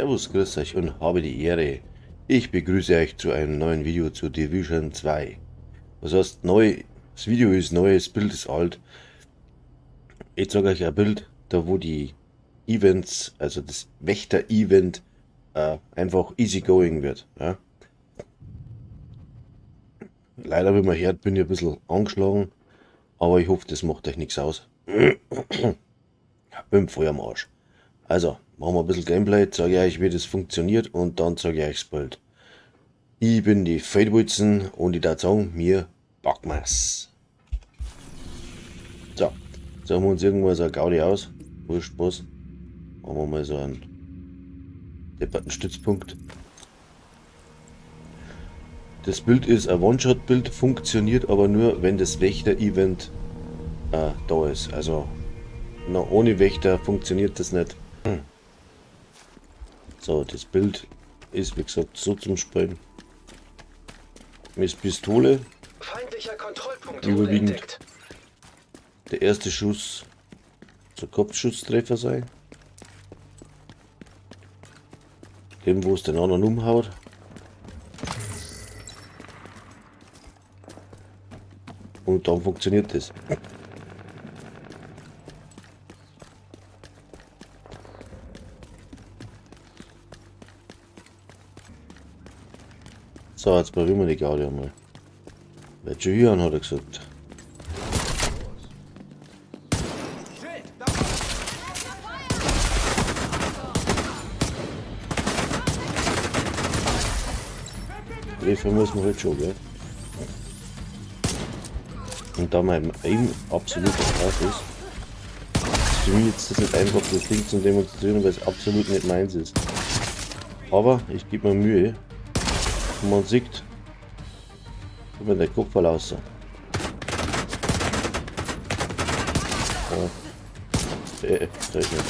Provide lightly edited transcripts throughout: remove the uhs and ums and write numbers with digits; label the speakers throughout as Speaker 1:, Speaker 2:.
Speaker 1: Servus, grüß euch und habe die Ehre. Ich begrüße euch zu einem neuen Video zu Division 2. Was heißt neu? Das Video ist neu, das Bild ist alt. Ich zeige euch ein Bild, da wo die Events, also das Wächter-Event, einfach easy going wird. Ja. Leider, wie man hört, bin ich ein bisschen angeschlagen, aber ich hoffe, das macht euch nichts aus. Bin voll am Arsch. Also, machen wir ein bisschen Gameplay, zeige euch, wie das funktioniert und dann zeige ich euch das Bild. Ich bin die Fade Wilson und ich darf sagen, mir packen wir's. So, sagen wir uns irgendwo so ein Gaudi aus. Wurscht was. Machen wir mal so einen depperten Stützpunkt. Das Bild ist ein One-Shot-Bild, funktioniert aber nur, wenn das Wächter-Event da ist. Also, ohne Wächter funktioniert das nicht. So, das Bild ist wie gesagt so zum Spielen. Mit Pistole.
Speaker 2: Feindlicher Kontrollpunkt
Speaker 1: Überwiegend
Speaker 2: entdeckt.
Speaker 1: Der erste Schuss zur Kopfschusstreffer sein. Dem, wo es den anderen umhaut. Und dann funktioniert das. So, jetzt probieren wir die Gaudi einmal. Wird schon hier an, hat er gesagt. Treffer muss man halt schon, gell? Und da mein Aim absolut drauf ist für mich jetzt das nicht einfach das Ding zum Demonstrieren, weil es absolut nicht meins ist. Aber ich gebe mir Mühe. Und man sieht, kommt mir der Kopf raus. Ja. Da ist nicht.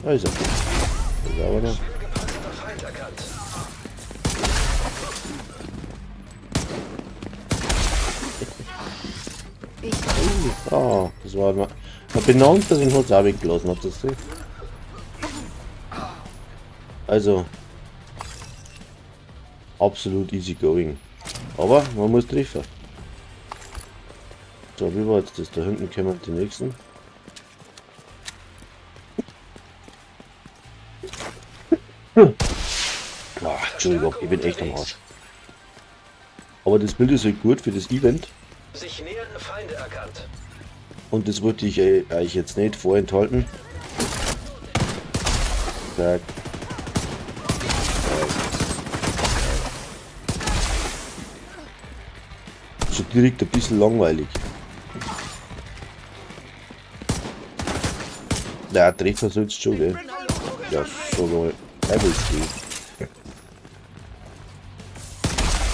Speaker 1: Da ist er. Da ist er aber noch.
Speaker 2: Feind erkannt.
Speaker 1: Ah, das war mal benannt, dass ich ihn auch weggelassen habe. Das also absolut easy going. Aber man muss treffen. So, wie war jetzt das? Da hinten kommen die nächsten. Entschuldigung, ich bin echt am Arsch. Aber das Bild ist halt gut für das Event.
Speaker 2: Sich nähernde Feinde erkannt.
Speaker 1: Und das wollte ich euch jetzt nicht vorenthalten. Zack. Schon direkt ein bisschen langweilig. Der Treffer soll es schon, gell? Ja, so mal. Er will es gehen.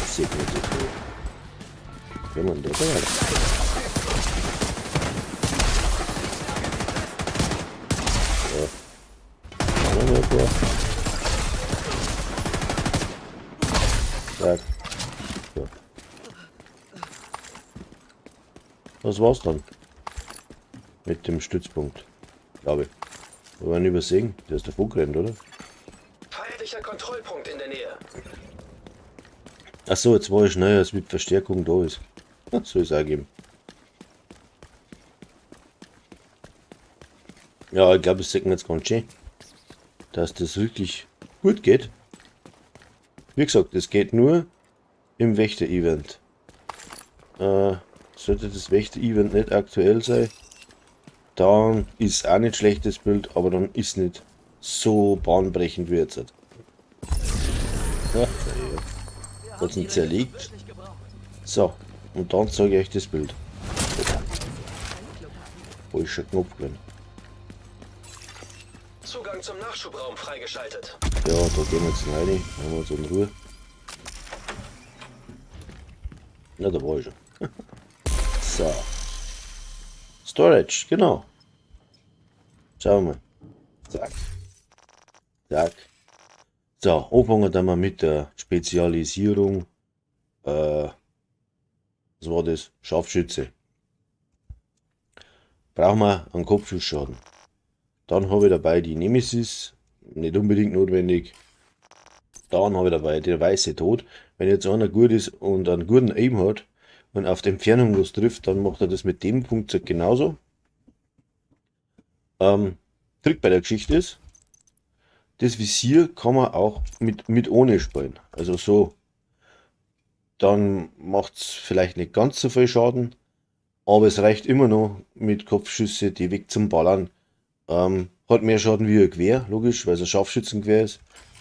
Speaker 1: Sehr gut. Wenn man da weiter. Zack. So. Das war's dann. Mit dem Stützpunkt. Glaube ich. Wir werden übersehen. Der ist davon gerannt, oder?
Speaker 2: Feindlicher Kontrollpunkt in der Nähe.
Speaker 1: Achso, jetzt war ich schnell, als mit Verstärkung da ist. Soll es auch geben. Ja, ich glaube, es sieht jetzt ganz schön, dass das wirklich gut geht. Wie gesagt, es geht nur im Wächter-Event. Sollte das Wächter-Event nicht aktuell sein, dann ist auch nicht schlechtes Bild, aber dann ist nicht so bahnbrechend wie jetzt. Ja, hat ihn zerlegt. So, und dann zeige ich euch das Bild. Falscher Knopf drin.
Speaker 2: Zugang zum Nachschubraum freigeschaltet.
Speaker 1: Ja, da gehen wir jetzt rein. Haben wir uns in Ruhe. Na, da war ich schon. So. Storage, genau. Schauen wir mal. Zack. Zack. So, anfangen wir dann mal mit der Spezialisierung. Was war das? Scharfschütze. Brauchen wir einen Kopfschussschaden. Dann habe ich dabei die Nemesis, nicht unbedingt notwendig. Dann habe ich dabei der weiße Tod. Wenn jetzt einer gut ist und einen guten Aim hat und auf die Entfernung was trifft, dann macht er das mit dem Punkt genauso. Trick bei der Geschichte ist, das Visier kann man auch mit ohne spielen. Also so, dann macht es vielleicht nicht ganz so viel Schaden, aber es reicht immer noch mit Kopfschüsse, die weg zum Ballern. Hat mehr Schaden wie ein Gewehr, logisch, weil es ein Scharfschützengewehr ist.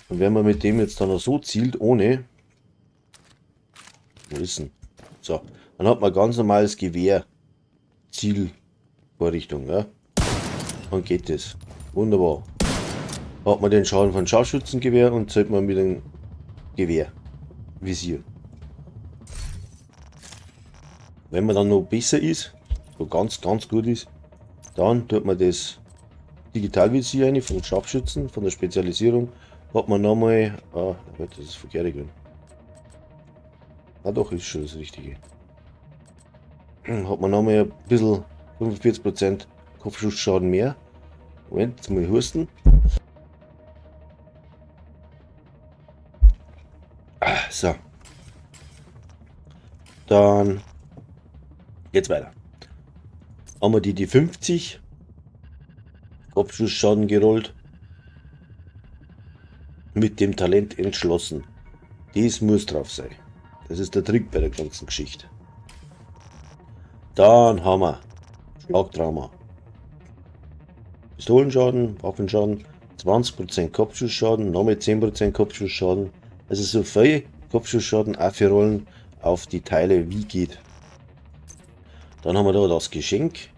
Speaker 1: Und wenn man mit dem jetzt dann noch so zielt, ohne, wo ist denn? So, dann hat man ganz normales Gewehr, Zielvorrichtung, ja. Dann geht das. Wunderbar. Hat man den Schaden von Scharfschützengewehr und zählt man mit dem Gewehr, Visier. Wenn man dann noch besser ist, so ganz gut ist, dann tut man das Digitalvisier rein vom Scharfschützen, von der Spezialisierung, hat man nochmal, das ist verkehrt gewesen. Ah doch, ist schon das Richtige. Hat man nochmal ein bisschen 45% Kopfschussschaden mehr. Moment, jetzt muss ich husten. So. Dann geht's weiter. Haben wir die 50 Kopfschussschaden gerollt. Mit dem Talent entschlossen. Das muss drauf sein. Das ist der Trick bei der ganzen Geschichte. Dann haben wir Schlagtrauma. Pistolenschaden, Waffenschaden, 20% Kopfschussschaden, nochmal 10% Kopfschussschaden. Also so viel Kopfschussschaden auch für Rollen auf die Teile wie geht. Dann haben wir da das Geschenk.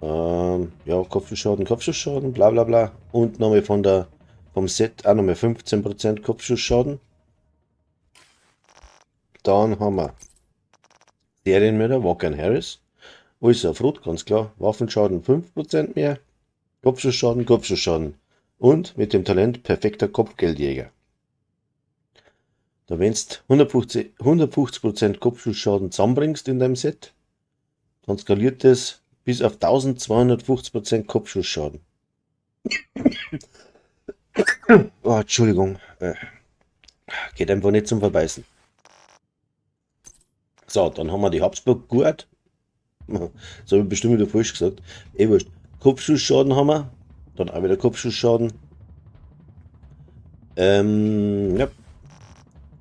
Speaker 1: Ja, Kopfschussschaden, bla bla bla. Und nochmal vom Set auch nochmal 15% Kopfschussschaden. Dann haben wir Serienmörder, Walker Harris. Alles auf Rot, ganz klar. Waffenschaden 5% mehr. Kopfschussschaden. Und mit dem Talent perfekter Kopfgeldjäger. Da wenn du 150% Kopfschussschaden zusammenbringst in deinem Set, dann skaliert das bis auf 1250% Kopfschussschaden. Oh, Entschuldigung. Geht einfach nicht zum Verbeißen. So, dann haben wir die Habsburg gut. So habe ich bestimmt wieder falsch gesagt. Wurscht. Kopfschussschaden haben wir. Dann auch wieder Kopfschussschaden. Ja.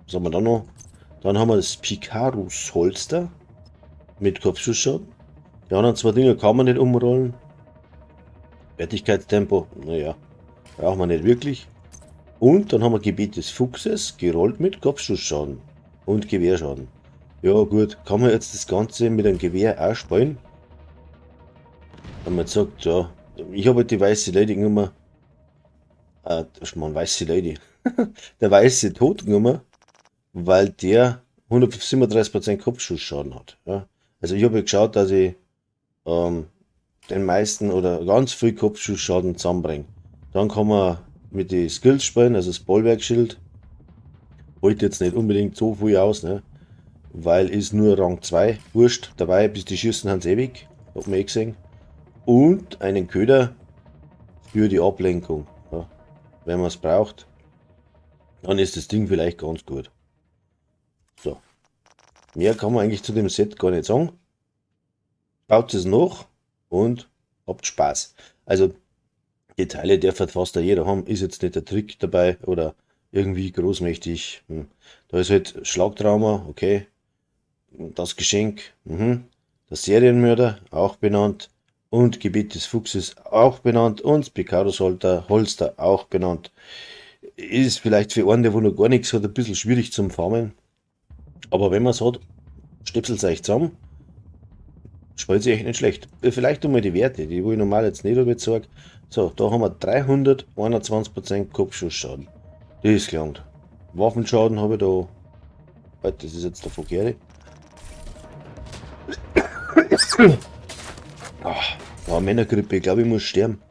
Speaker 1: Was haben wir da noch? Dann haben wir das Picarus Holster mit Kopfschussschaden. Die anderen zwei Dinge kann man nicht umrollen. Fertigkeitstempo, naja, brauchen wir nicht wirklich. Und dann haben wir Gebiet des Fuchses, gerollt mit Kopfschussschaden und Gewehrschaden. Ja gut, kann man jetzt das Ganze mit einem Gewehr auch spielen? Wenn man sagt, ja, ich habe halt die weiße Lady genommen. Weiße Lady. Der weiße Tod genommen, weil der 137% Kopfschussschaden hat. Ja. Also ich habe geschaut, dass ich den meisten oder ganz viel Kopfschussschaden zusammenbringe. Dann kann man mit den Skills spielen, also das Bollwerkschild. Holt jetzt nicht unbedingt so viel aus, ne? Weil ist nur Rang 2, wurscht, dabei bis die Schüssen haben ewig, hat man eh gesehen. Und einen Köder für die Ablenkung. Ja. Wenn man es braucht, dann ist das Ding vielleicht ganz gut. So. Mehr kann man eigentlich zu dem Set gar nicht sagen. Baut es noch und habt Spaß. Also die Teile darf fast jeder haben, ist jetzt nicht der Trick dabei oder irgendwie großmächtig. Da ist halt Schlagtrauma, okay. Das Geschenk, der Serienmörder, auch benannt. Und Gebiet des Fuchses, auch benannt. Und Picarus Holster, auch benannt. Ist vielleicht für einen, der wo noch gar nichts hat, ein bisschen schwierig zum Farmen. Aber wenn man es hat, stöpselt es euch zusammen. Spielt sich echt nicht schlecht. Vielleicht einmal die Werte, die wo ich normal jetzt nicht habe sage. So, da haben wir 321% Kopfschussschaden. Das ist gelangt. Waffenschaden habe ich da. Das ist jetzt der verkehrte. Männergrippe, ich glaube, ich muss sterben.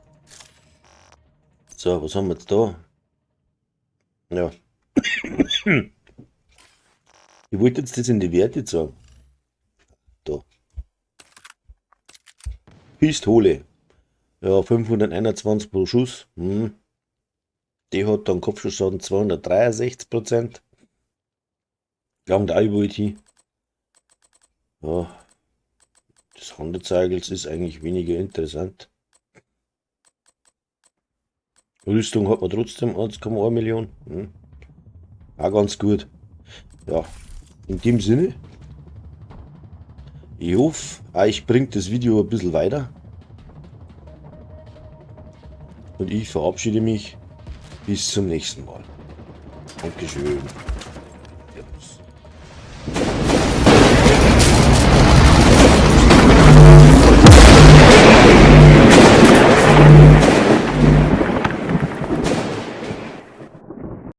Speaker 1: So, was haben wir jetzt da? Ja. Ich wollte jetzt das in die Werte sagen. Da. Pistole. Ja, 521 pro Schuss. Die hat dann Kopfschussschaden 263%. Langt auch überall hin. Ja, das Handelzeigels ist eigentlich weniger interessant. Rüstung hat man trotzdem 1,1 Millionen. Auch ganz gut. Ja, in dem Sinne. Ich hoffe, euch bringt das Video ein bisschen weiter. Und ich verabschiede mich. Bis zum nächsten Mal. Dankeschön.